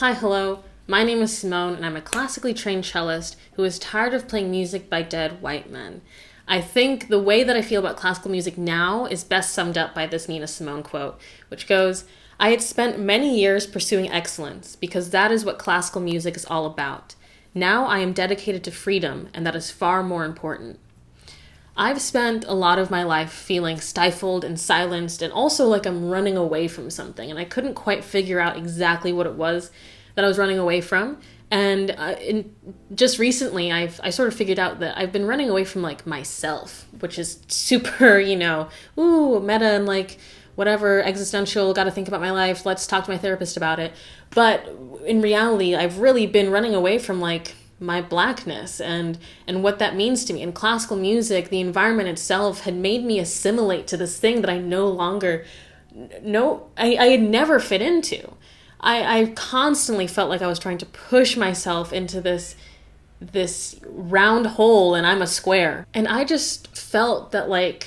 Hi, hello. My name is Simone, and I'm a classically trained cellist who is tired of playing music by dead white men. I think the way that I feel about classical music now is best summed up by this Nina Simone quote, which goes, "I had spent many years pursuing excellence because that is what classical music is all about. Now I am dedicated to freedom, and that is far more important." I've spent a lot of my life feeling stifled and silenced and also like I'm running away from something, and I couldn't quite figure out exactly what it was that I was running away from. And just recently, I sort of figured out that I've been running away from like myself, which is super, meta and like whatever, existential, got to think about my life, let's talk to my therapist about it. But in reality, I've really been running away from like my blackness and what that means to me. In classical music, the environment itself had made me assimilate to this thing that I no longer I had never fit into. I constantly felt like I was trying to push myself into this round hole and I'm a square. And I just felt that like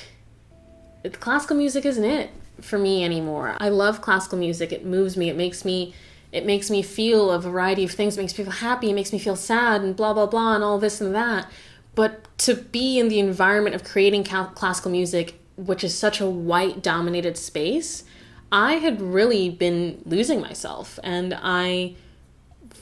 classical music isn't it for me anymore. I love classical music. It moves me. It makes me feel a variety of things. It makes me feel happy. It makes me feel sad and blah, blah, blah and all this and that. But to be in the environment of creating classical music, which is such a white dominated space, I had really been losing myself, and I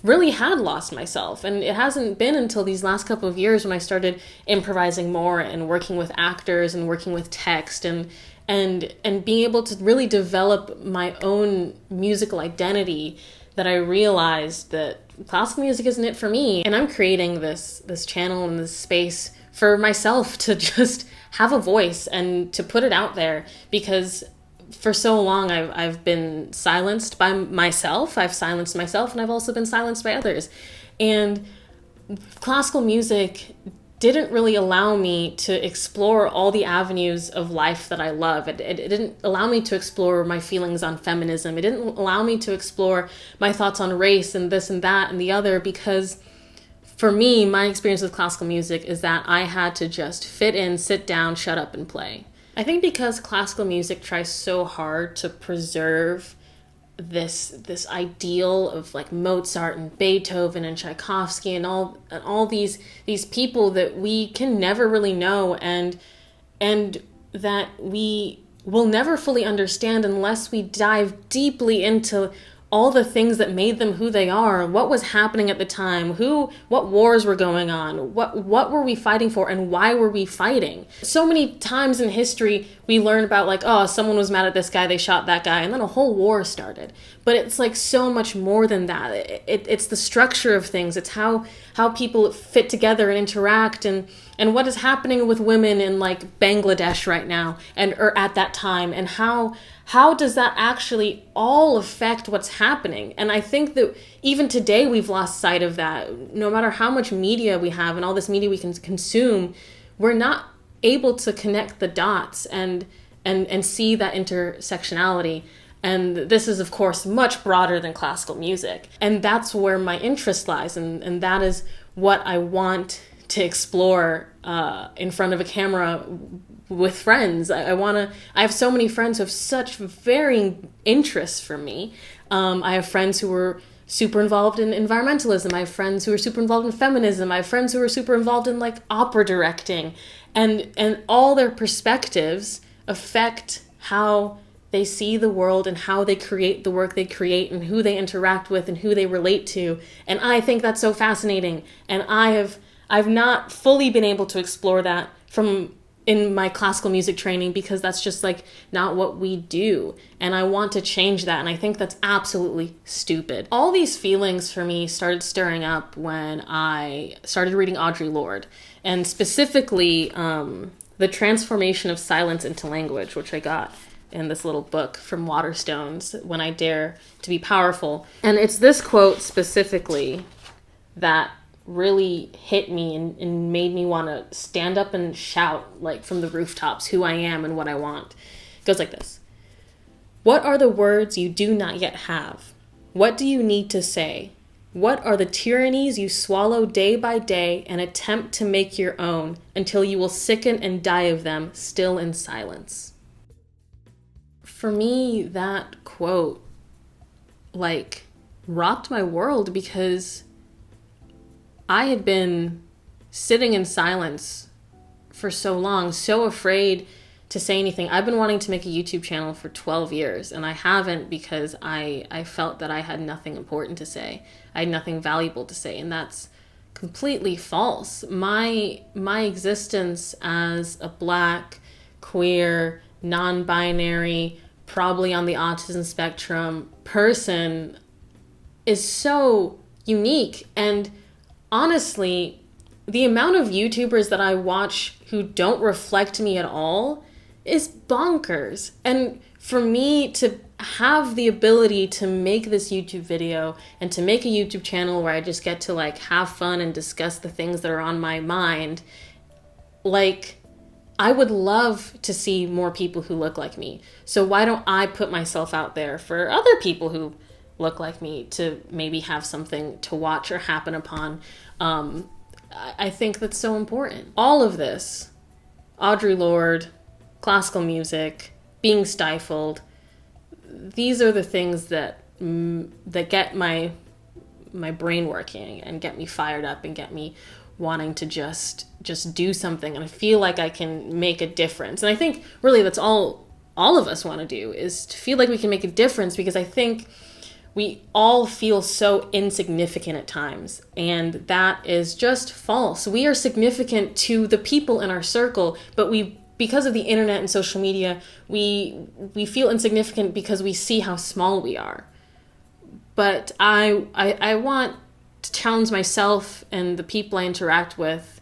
really had lost myself. And it hasn't been until these last couple of years when I started improvising more and working with actors and working with text and being able to really develop my own musical identity that I realized that classical music isn't it for me. And I'm creating this channel and this space for myself to just have a voice and to put it out there, because for so long I've been silenced by myself. I've silenced myself, and I've also been silenced by others. And classical music didn't really allow me to explore all the avenues of life that I love. It didn't allow me to explore my feelings on feminism. It didn't allow me to explore my thoughts on race and this and that and the other, because for me, my experience with classical music is that I had to just fit in, sit down, shut up, and play. I think because classical music tries so hard to preserve this ideal of like Mozart and Beethoven and Tchaikovsky and all these people that we can never really know and that we will never fully understand unless we dive deeply into all the things that made them who they are, what was happening at the time, what wars were going on, what were we fighting for, and why were we fighting? So many times in history, we learn about like, oh, someone was mad at this guy, they shot that guy, and then a whole war started. But it's like so much more than that. It's the structure of things. It's how people fit together and interact, and what is happening with women in like Bangladesh right now or at that time, and how does that actually all affect what's happening? And I think that even today we've lost sight of that. No matter how much media we have and all this media we can consume, we're not able to connect the dots and see that intersectionality. And this is, of course, much broader than classical music. And that's where my interest lies, and that is what I want to explore in front of a camera with friends. I have so many friends who have such varying interests from me. I have friends who were super involved in environmentalism. I have friends who are super involved in feminism. I have friends who are super involved in like opera directing, and all their perspectives affect how they see the world and how they create the work they create and who they interact with and who they relate to. And I think that's so fascinating. And I've not fully been able to explore that in my classical music training, because that's just like not what we do. And I want to change that. And I think that's absolutely stupid. All these feelings for me started stirring up when I started reading Audre Lorde, and specifically The Transformation of Silence into Language, which I got in this little book from Waterstones, When I Dare to Be Powerful. And it's this quote specifically that really hit me and made me want to stand up and shout like from the rooftops who I am and what I want. It goes like this. What are the words you do not yet have? What do you need to say? What are the tyrannies you swallow day by day and attempt to make your own until you will sicken and die of them still in silence? For me, that quote like rocked my world because I had been sitting in silence for so long, so afraid to say anything. I've been wanting to make a YouTube channel for 12 years, and I haven't because I felt that I had nothing important to say. I had nothing valuable to say, and that's completely false. My existence as a Black, queer, non-binary, probably on the autism spectrum person is so unique. And honestly, the amount of YouTubers that I watch who don't reflect me at all is bonkers. And for me to have the ability to make this YouTube video and to make a YouTube channel where I just get to like have fun and discuss the things that are on my mind, like, I would love to see more people who look like me. So why don't I put myself out there for other people who look like me to maybe have something to watch or happen upon? I think that's so important. All of this, Audre Lorde, classical music, being stifled, these are the things that get my brain working and get me fired up and get me wanting to just do something. And I feel like I can make a difference. And I think really that's all of us want to do, is to feel like we can make a difference, because I think we all feel so insignificant at times, and that is just false. We are significant to the people in our circle, but because of the internet and social media, we feel insignificant because we see how small we are. But I want to challenge myself and the people I interact with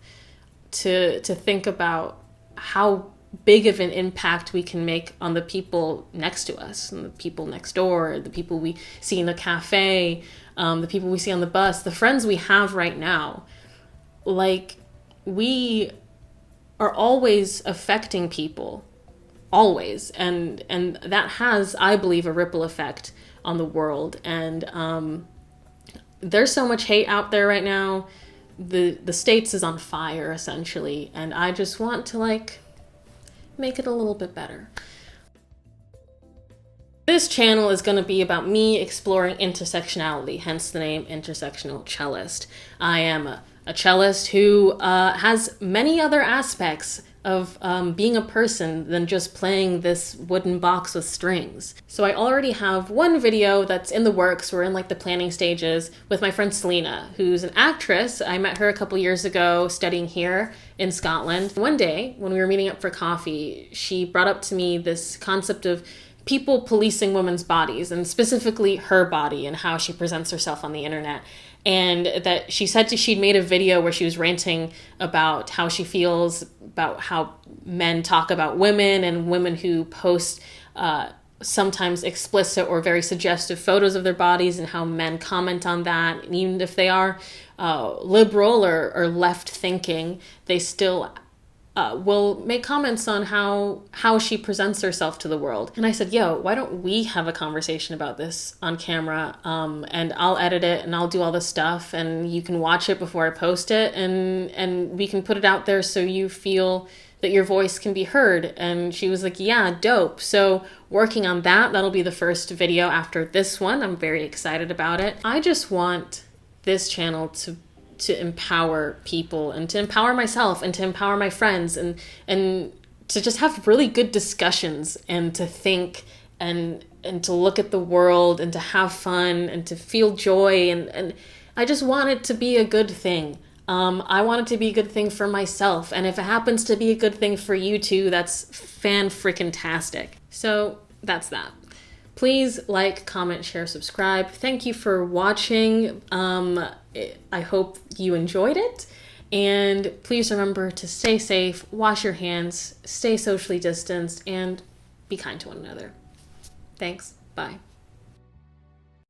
to think about how big of an impact we can make on the people next to us, and the people next door, the people we see in the cafe, the people we see on the bus, the friends we have right now. Like, we are always affecting people, always, and that has, I believe, a ripple effect on the world. And there's so much hate out there right now. The States is on fire, essentially, and I just want to make it a little bit better. This channel is going to be about me exploring intersectionality, hence the name Intersectional Cellist. I am a cellist who has many other aspects of being a person than just playing this wooden box with strings. So I already have one video that's in the works. We're in like the planning stages with my friend Selena, who's an actress. I met her a couple years ago studying here in Scotland. One day when we were meeting up for coffee, she brought up to me this concept of people policing women's bodies, and specifically her body and how she presents herself on the internet. And that she said she'd made a video where she was ranting about how she feels about how men talk about women, and women who post sometimes explicit or very suggestive photos of their bodies, and how men comment on that. And even if they are liberal or left thinking, they still will make comments on how she presents herself to the world. And I said, yo, why don't we have a conversation about this on camera, and I'll edit it and I'll do all the stuff, and you can watch it before I post it, and we can put it out there so you feel that your voice can be heard. And she was like, yeah, dope. So working on that'll be the first video after this one. I'm very excited about it. I just want this channel to empower people, and to empower myself, and to empower my friends, and to just have really good discussions, and to think and to look at the world, and to have fun, and to feel joy, and I just want it to be a good thing. I want it to be a good thing for myself, and if it happens to be a good thing for you too, that's fan-frickin-tastic. So that's that. Please like, comment, share, subscribe. Thank you for watching. I hope you enjoyed it. And please remember to stay safe, wash your hands, stay socially distanced, and be kind to one another. Thanks. Bye.